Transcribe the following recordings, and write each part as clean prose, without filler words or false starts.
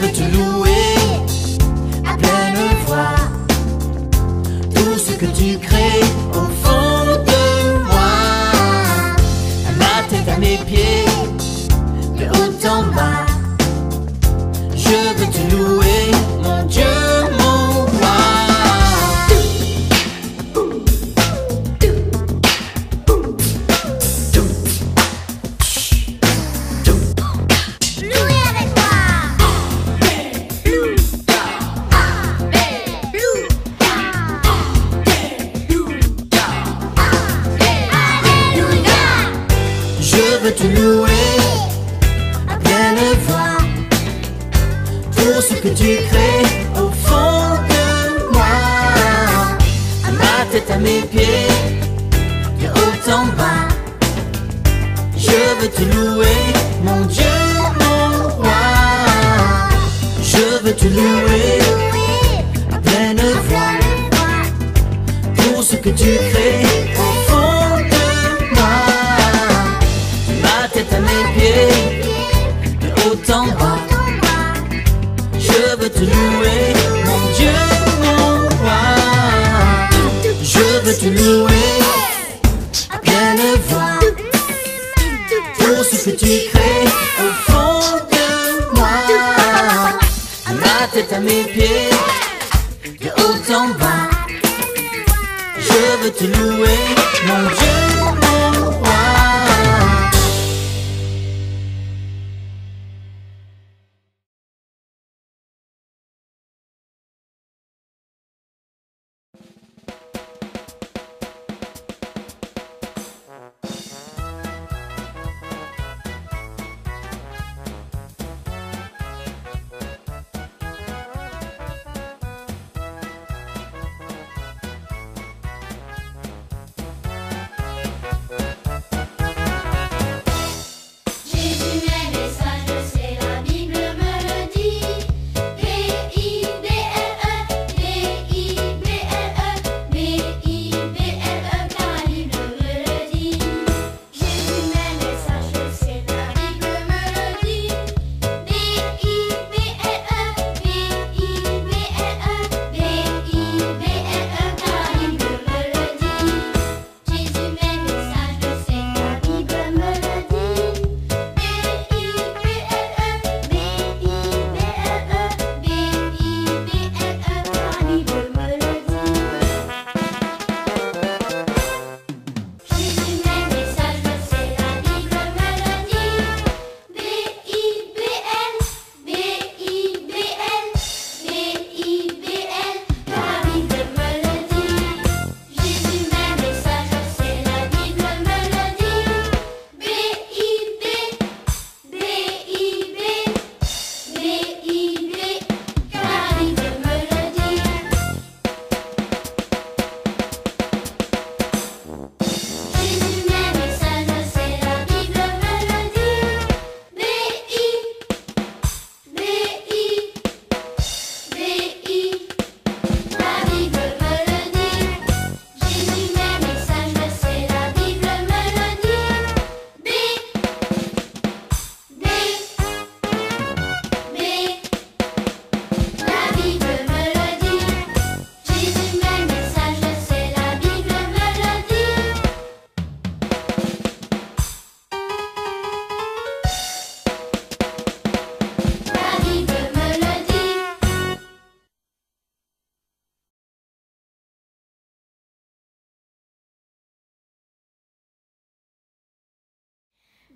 veux te louer à pleine voix. Tout ce que tu crées au fond de moi, à ma tête, à mes pieds, de haut en bas. Je veux te louer, mon Dieu, mon roi. Louez avec moi. Je veux te louer à pleine voix. Tout ce que tu crées au fond de moi, à ma tête, à mes pieds, de haut en bas. Je veux te louer, mon Dieu, mon roi. Je veux te louer à pleine voix. Tout ce que tu crées au fond de moi, ma tête, à mes pieds, de haut en bas. Je veux te louer, mon Dieu, mon roi. Je veux te louer à pleine voix. Tout ce que tu crées au fond de moi, à ma tête, à mes pieds, de haut en bas. Je veux te louer, mon Dieu, mon roi.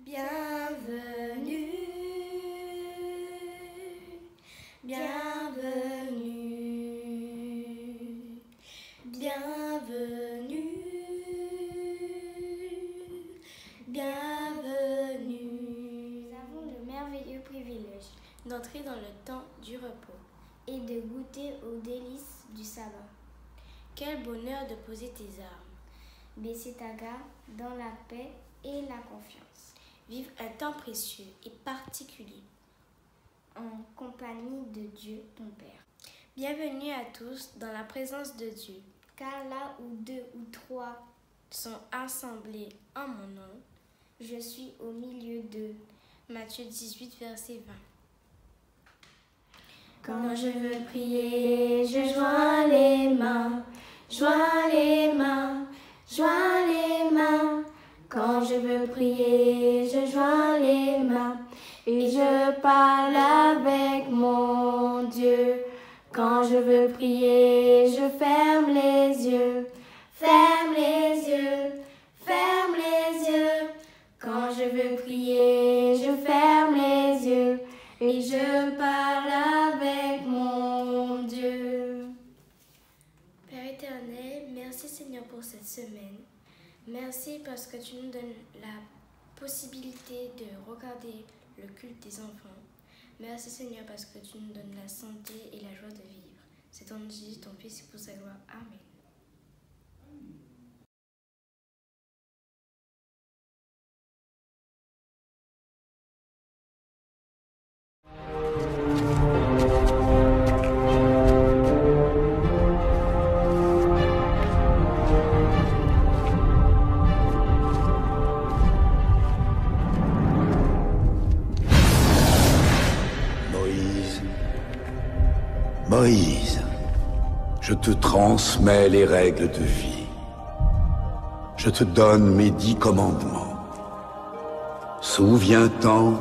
Bienvenue, bienvenue, bienvenue, bienvenue. Nous avons le merveilleux privilège D'entrer dans le temps du repos. et de goûter aux délices du sabbat. Quel bonheur de poser tes armes. Baisser ta garde dans la paix et la confiance, Vive un temps précieux et particulier. en compagnie de Dieu, ton Père. Bienvenue à tous dans la présence de Dieu. Car là où 2 ou 3 Sont assemblés en mon nom. je suis au milieu d'eux. Matthieu 18, verset 20. Quand je veux prier, je joins les mains, joins les mains, joins les mains. Quand je veux prier, je joins les mains et je parle avec mon Dieu. Quand je veux prier, je ferme les yeux, ferme les yeux, ferme les yeux. Quand je veux prier, je ferme les yeux et je parle avec mon Dieu. Père éternel, merci Seigneur pour cette semaine. Merci parce que tu nous donnes la possibilité de regarder le culte des enfants. Merci Seigneur parce que tu nous donnes la santé et la joie de vivre. C'est en Jésus, ton Fils, pour sa gloire. Amen. Moïse, je te transmets les règles de vie. Je te donne mes 10 commandements. Souviens-t'en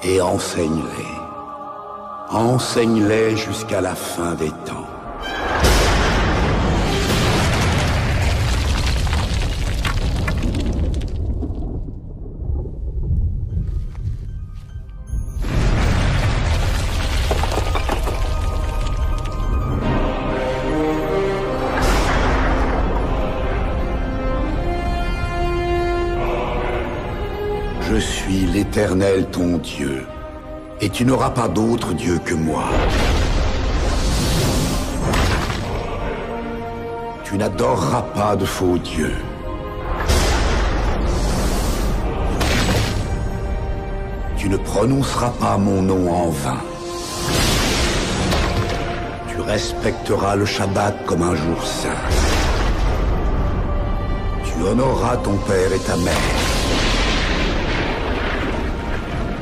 et enseigne-les. Enseigne-les jusqu'à la fin des temps. Je suis l'Éternel ton Dieu, et tu n'auras pas d'autre Dieu que moi. Tu n'adoreras pas de faux dieux. Tu ne prononceras pas mon nom en vain. Tu respecteras le Shabbat comme un jour saint. Tu honoreras ton père et ta mère.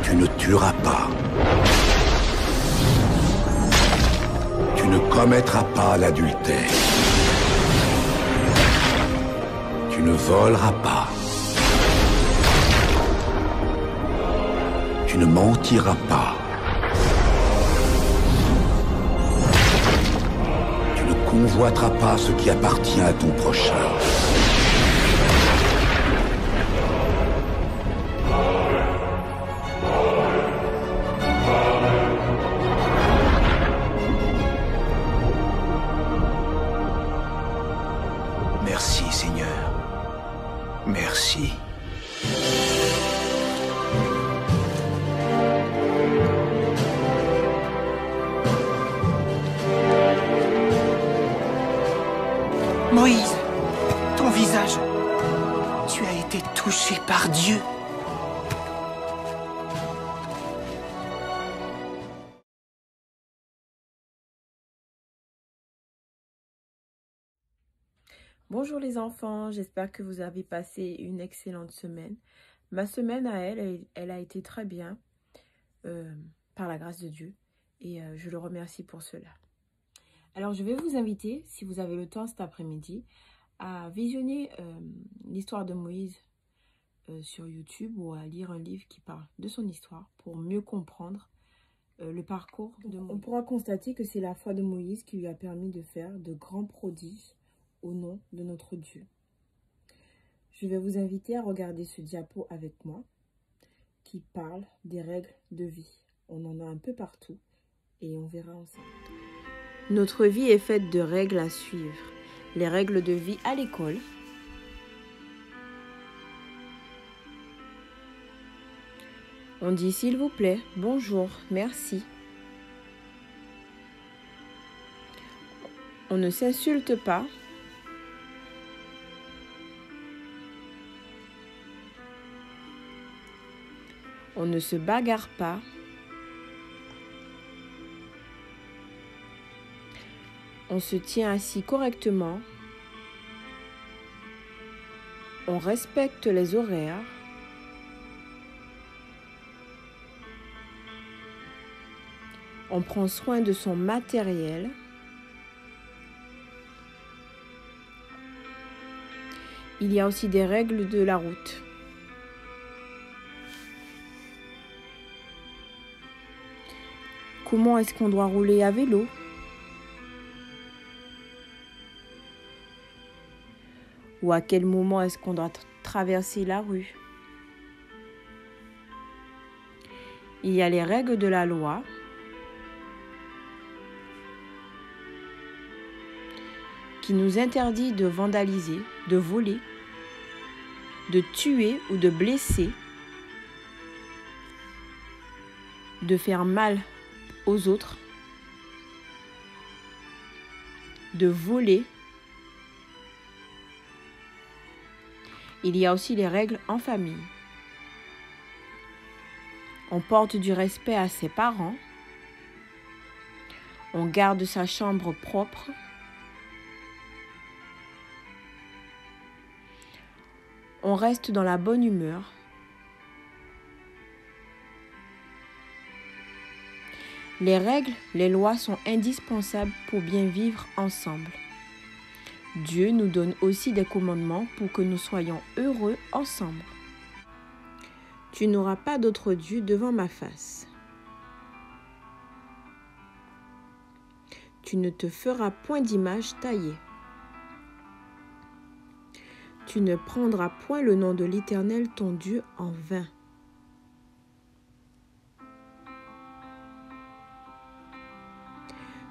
Tu ne tueras pas. Tu ne commettras pas l'adultère. Tu ne voleras pas. Tu ne mentiras pas. Tu ne convoiteras pas ce qui appartient à ton prochain. Merci, Seigneur. Merci. Moïse, ton visage, tu as été touché par Dieu. Bonjour les enfants, j'espère que vous avez passé une excellente semaine. Ma semaine à elle a été très bien, par la grâce de Dieu, et je le remercie pour cela. Alors je vais vous inviter, si vous avez le temps cet après-midi, à visionner l'histoire de Moïse sur YouTube ou à lire un livre qui parle de son histoire pour mieux comprendre le parcours de Moïse. On pourra constater que c'est la foi de Moïse qui lui a permis de faire de grands prodiges au nom de notre Dieu. Je vais vous inviter à regarder ce diapo avec moi qui parle des règles de vie. On en a un peu partout et on verra ensemble. Notre vie est faite de règles à suivre. Les règles de vie à l'école, on dit s'il vous plaît, bonjour, merci. On ne s'insulte pas. On ne se bagarre pas. On se tient assis correctement. On respecte les horaires. On prend soin de son matériel. Il y a aussi des règles de la route. Comment est-ce qu'on doit rouler à vélo? Ou à quel moment est-ce qu'on doit traverser la rue? Il y a les règles de la loi. Qui nous interdit de vandaliser, de voler, de tuer ou de blesser, de faire mal aux autres, de voler. Il y a aussi les règles en famille. On porte du respect à ses parents. On garde sa chambre propre. On reste dans la bonne humeur. Les règles, les lois sont indispensables pour bien vivre ensemble. Dieu nous donne aussi des commandements pour que nous soyons heureux ensemble. Tu n'auras pas d'autre Dieu devant ma face. Tu ne te feras point d'image taillée. Tu ne prendras point le nom de l'Éternel ton Dieu en vain.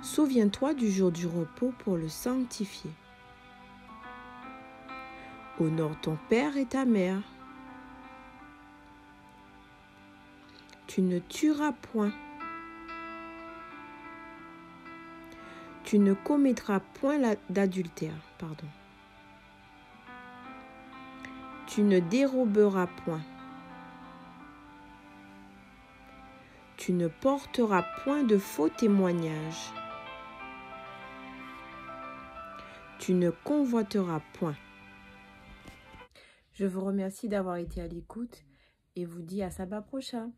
Souviens-toi du jour du repos pour le sanctifier. Honore ton père et ta mère. Tu ne tueras point. Tu ne commettras point d'adultère. Tu ne déroberas point. Tu ne porteras point de faux témoignages. Tu ne convoiteras point. Je vous remercie d'avoir été à l'écoute et vous dis à sabbat prochain.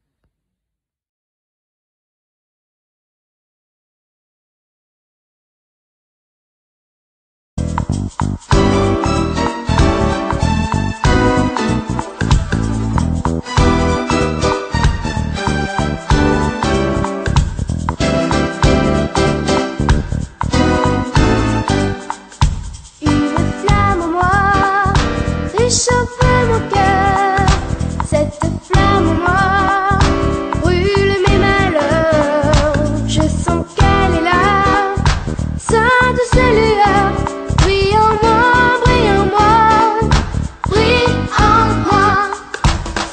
Réchauffe mon cœur, cette flamme en moi brûle mes malheurs. Je sens qu'elle est là, sa douce lueur. Brille en moi, brille en moi, brille en moi.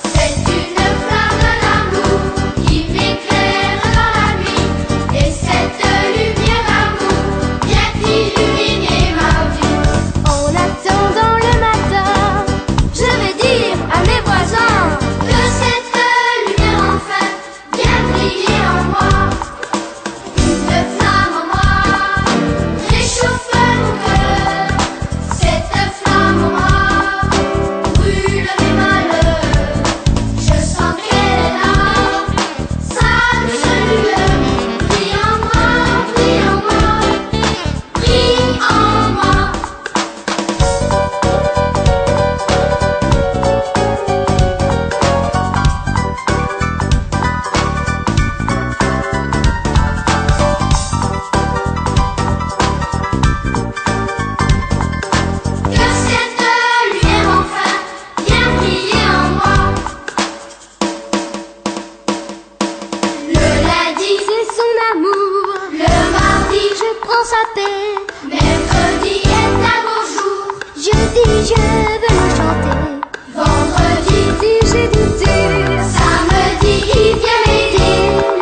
C'est une flamme d'amour qui m'éclaire dans la nuit, et cette lumière d'amour vient illuminer ma vie. En attendant le matin, je vais dire à mes voisins que cette lumière enfin vient briller en moi. Une flamme en moi réchauffe mon cœur. Cette flamme en moi brûle mes malheurs. Je sens qu'elle est là, sa douce lueur. Brille en moi, brille en moi, brille en moi. Que cette lumière enfin vienne briller en moi. Le lundi, c'est son amour. Le mardi, je prends sa paix. Mercredi est un beau jour. Jeudi, je veux le chanter. Vendredi, si j'ai douté. Samedi, il vient m'aider.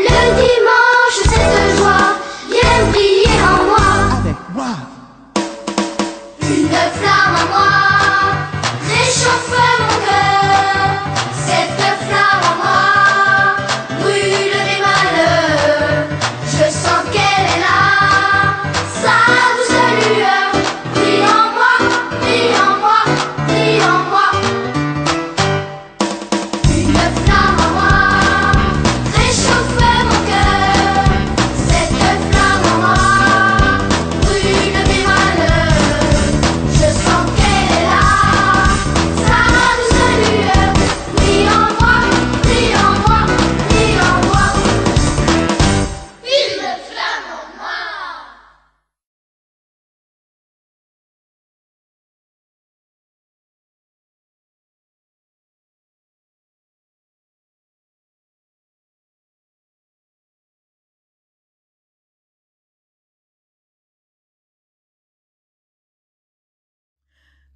Le dimanche, cette joie vient briller en moi. Avec moi. Une flamme en moi réchauffe mon cœur. Cette flamme en moi brûle mes malheurs. Je sens qu'elle est là, sa douce lueur. Brille en moi, brille en moi, brille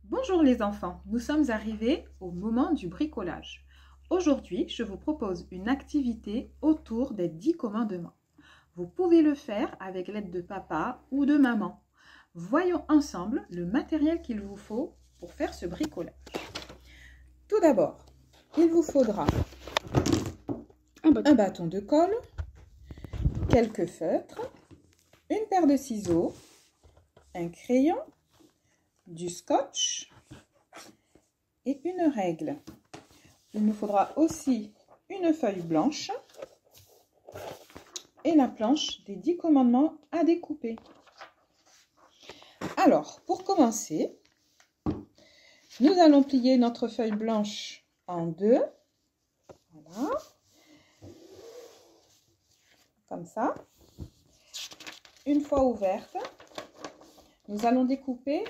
Bonjour les enfants, nous sommes arrivés au moment du bricolage. Aujourd'hui, je vous propose une activité autour des 10 commandements. Vous pouvez le faire avec l'aide de papa ou de maman. Voyons ensemble le matériel qu'il vous faut pour faire ce bricolage. Tout d'abord, il vous faudra un bâton de colle, quelques feutres, une paire de ciseaux, un crayon, du scotch et une règle. Il nous faudra aussi une feuille blanche et la planche des 10 commandements à découper. Alors, pour commencer, nous allons plier notre feuille blanche en deux. Voilà. Comme ça. Une fois ouverte, nous allons découper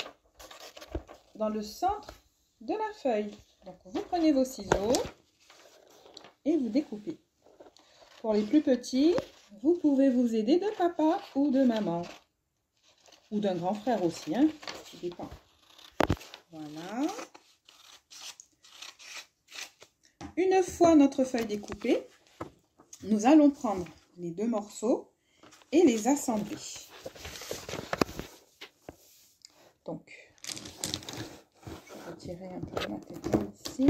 dans le centre de la feuille. Donc, vous prenez vos ciseaux et vous découpez. Pour les plus petits, vous pouvez vous aider de papa ou de maman. Ou d'un grand frère aussi, hein, ça dépend. Voilà. Une fois notre feuille découpée, nous allons prendre les 2 morceaux et les assembler. Donc, je vais retirer un peu de matériel ici.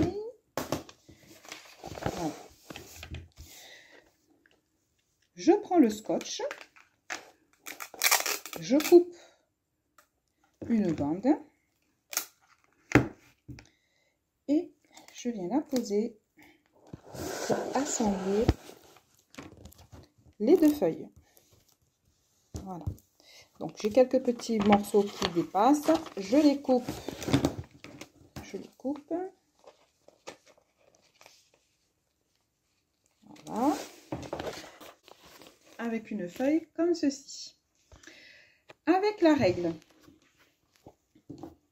Voilà. Je prends le scotch, je coupe une bande et je viens la poser pour assembler les 2 feuilles. Voilà. Donc j'ai quelques petits morceaux qui dépassent. Je les coupe. Voilà. Avec une feuille comme ceci. Avec la règle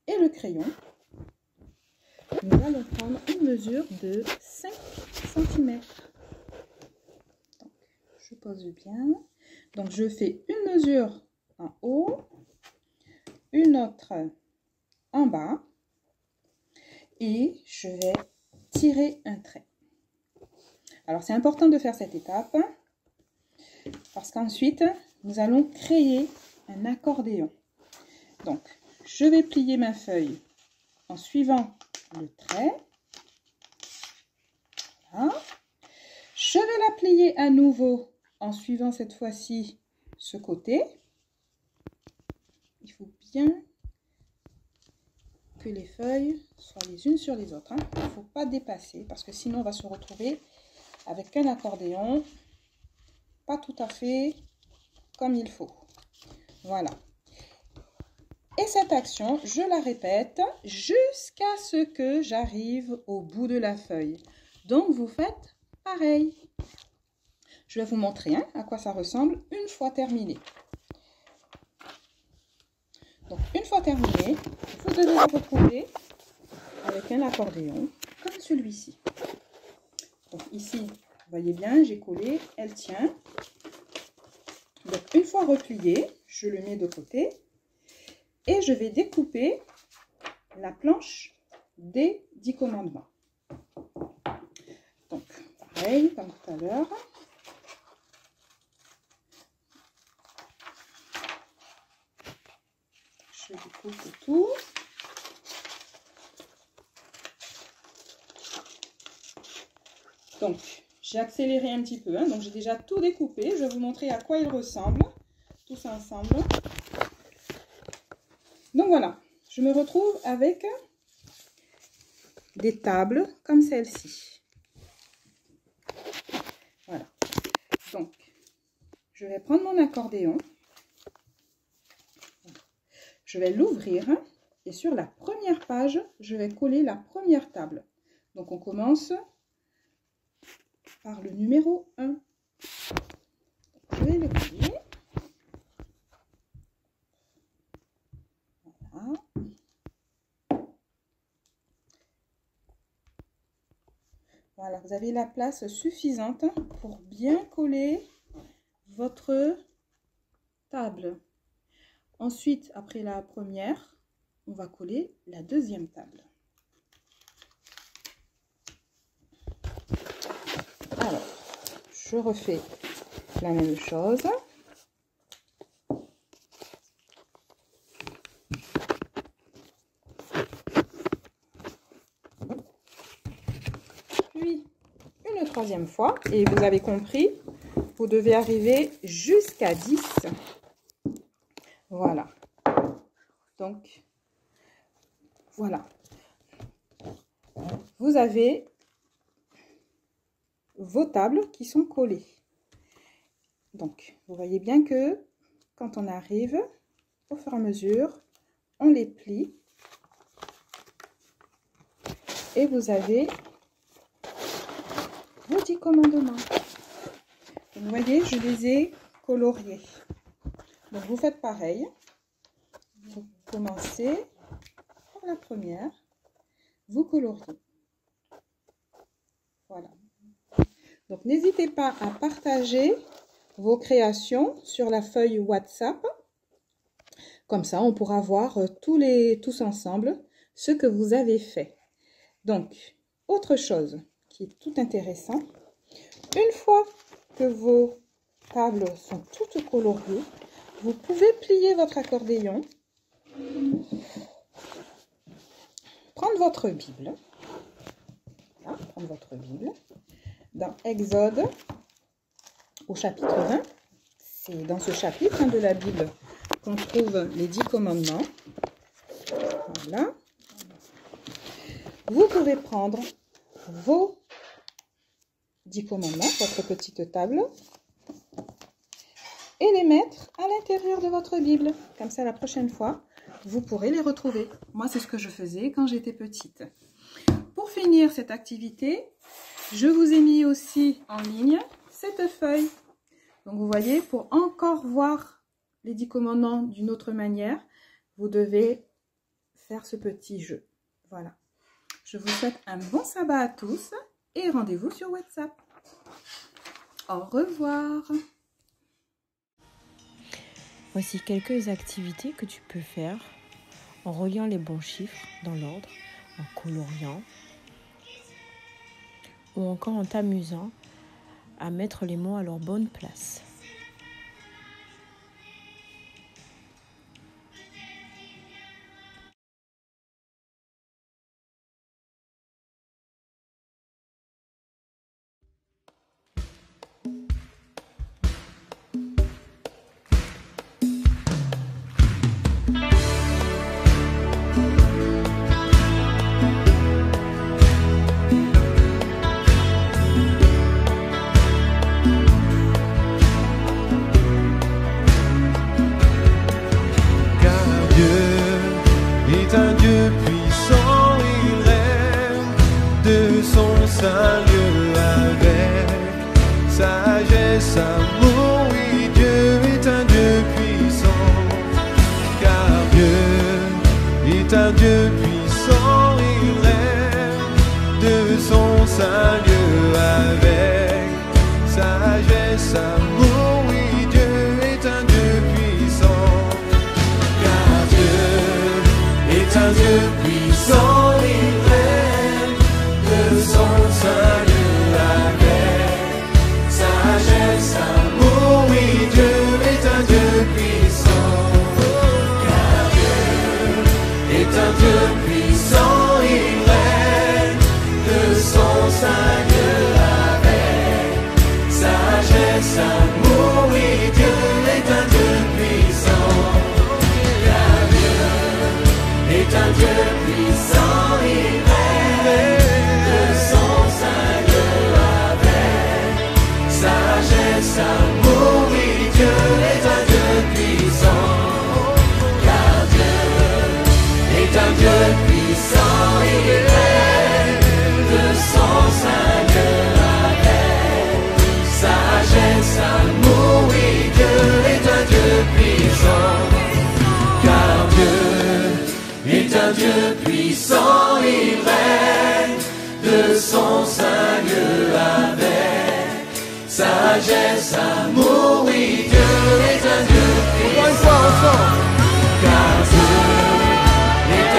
et le crayon, nous allons prendre une mesure de 5 cm. Donc, je pose bien. Donc, je fais une mesure en haut, une autre en bas et je vais tirer un trait. Alors, c'est important de faire cette étape parce qu'ensuite, nous allons créer un accordéon. Donc, je vais plier ma feuille en suivant le trait. Voilà. Je vais la plier à nouveau en suivant cette fois-ci ce côté. Il faut bien que les feuilles soient les unes sur les autres. Il ne faut pas dépasser parce que sinon on va se retrouver avec un accordéon pas tout à fait comme il faut. Voilà. Et cette action, je la répète jusqu'à ce que j'arrive au bout de la feuille. Donc, vous faites pareil. Je vais vous montrer à quoi ça ressemble une fois terminé. Donc, une fois terminé, vous devez vous retrouver avec un accordéon comme celui-ci. Donc, ici, vous voyez bien, j'ai collé, elle tient. Donc, une fois replié, je le mets de côté. Et je vais découper la planche des 10 commandements. Donc, pareil, comme tout à l'heure. Je découpe tout. Donc, j'ai accéléré un petit peu. Donc, j'ai déjà tout découpé. Je vais vous montrer à quoi il ressemble. Tout ça ensemble. Donc voilà, je me retrouve avec des tables comme celle-ci. Voilà. Donc, je vais prendre mon accordéon. Je vais l'ouvrir et sur la première page, je vais coller la première table. Donc, on commence par le numéro 1. Je vais le coller. Voilà, vous avez la place suffisante pour bien coller votre table. Ensuite, après la première, on va coller la deuxième table. Alors, je refais la même chose. Puis, une troisième fois. Et vous avez compris, vous devez arriver jusqu'à 10. Voilà. Donc, voilà. Vous avez vos tables qui sont collées. Donc, vous voyez bien que quand on arrive, au fur et à mesure, on les plie. Et vous avez vos 10 commandements. Vous voyez, je les ai coloriés. Donc, vous faites pareil. Vous commencez par la première. Vous coloriez. Voilà. Donc, n'hésitez pas à partager vos créations sur la feuille WhatsApp. Comme ça, on pourra voir tous ensemble ce que vous avez fait. Donc, autre chose qui est tout intéressant, une fois que vos tables sont toutes coloriées, vous pouvez plier votre accordéon, prendre votre Bible, voilà, prendre votre Bible, dans Exode, au chapitre 20, c'est dans ce chapitre de la Bible qu'on trouve les 10 commandements. Voilà. Vous pouvez prendre vos 10 commandements, votre petite table, et les mettre à l'intérieur de votre Bible. Comme ça, la prochaine fois, vous pourrez les retrouver. Moi, c'est ce que je faisais quand j'étais petite. Pour finir cette activité, je vous ai mis aussi en ligne cette feuille. Donc, vous voyez, pour encore voir les 10 commandements d'une autre manière, vous devez faire ce petit jeu. Voilà. Je vous souhaite un bon sabbat à tous et rendez-vous sur WhatsApp. Au revoir. Voici quelques activités que tu peux faire en reliant les bons chiffres dans l'ordre, en coloriant ou encore en t'amusant à mettre les mots à leur bonne place. Un Dieu puissant, il règne de son saint lieu avec sagesse, amour. Oui, Dieu est un Dieu puissant, car Dieu est un Dieu puissant, il règne de son saint lieu avec sagesse, amour. Oui, Dieu est un Dieu puissant, car Dieu est un Dieu puissant, il règne de son saint lieu avec sagesse, amour. Oui, Dieu est un Dieu puissant, car Dieu est un Dieu puissant, il règne de son saint lieu avec sagesse, amour. Oui, Dieu est un Dieu puissant, car Dieu est un Dieu puissant, il règne de son saint lieu avec sagesse, amour. Oui, Dieu est un Dieu puissant, car Dieu est un Dieu puissant, il règne de son saint lieu avec sagesse, amour. Oui, Dieu est un Dieu puissant, car Dieu est un Dieu puissant, il règne de son saint lieu avec sagesse, amour. Oui, Dieu est un Dieu puissant, car Dieu est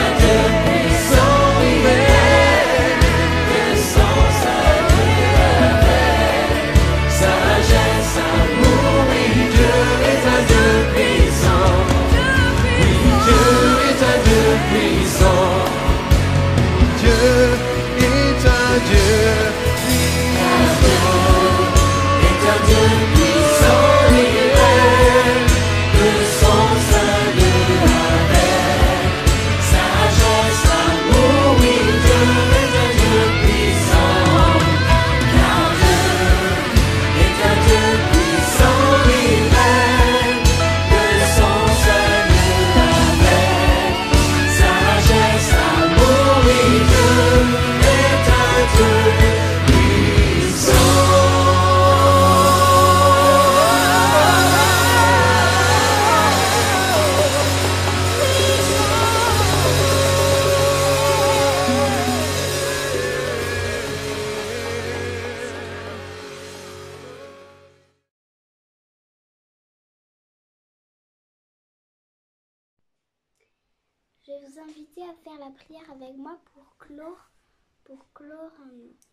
vais vous inviter à faire la prière avec moi pour clore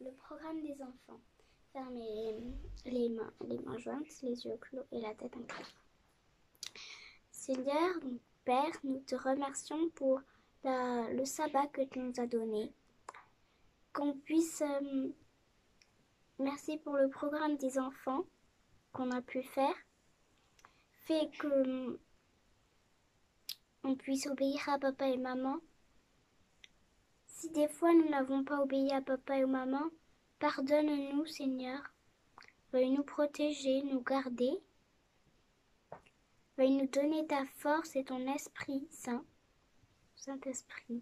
le programme des enfants. Fermez les mains jointes, les yeux clos et la tête en clair. Seigneur, Père, nous te remercions pour le sabbat que tu nous as donné. Qu'on puisse... merci pour le programme des enfants qu'on a pu faire. Fait que on puisse obéir à papa et maman. Si des fois nous n'avons pas obéi à papa et maman, pardonne-nous, Seigneur. Veuille nous protéger, nous garder. Veuille nous donner ta force et ton Esprit Saint, Saint-Esprit.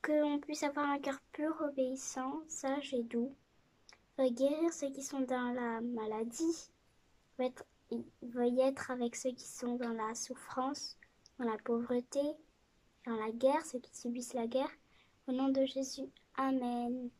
Qu'on puisse avoir un cœur pur, obéissant, sage et doux. Veuille guérir ceux qui sont dans la maladie. Veuille être avec ceux qui sont dans la souffrance, dans la pauvreté, dans la guerre, ceux qui subissent la guerre. Au nom de Jésus, Amen.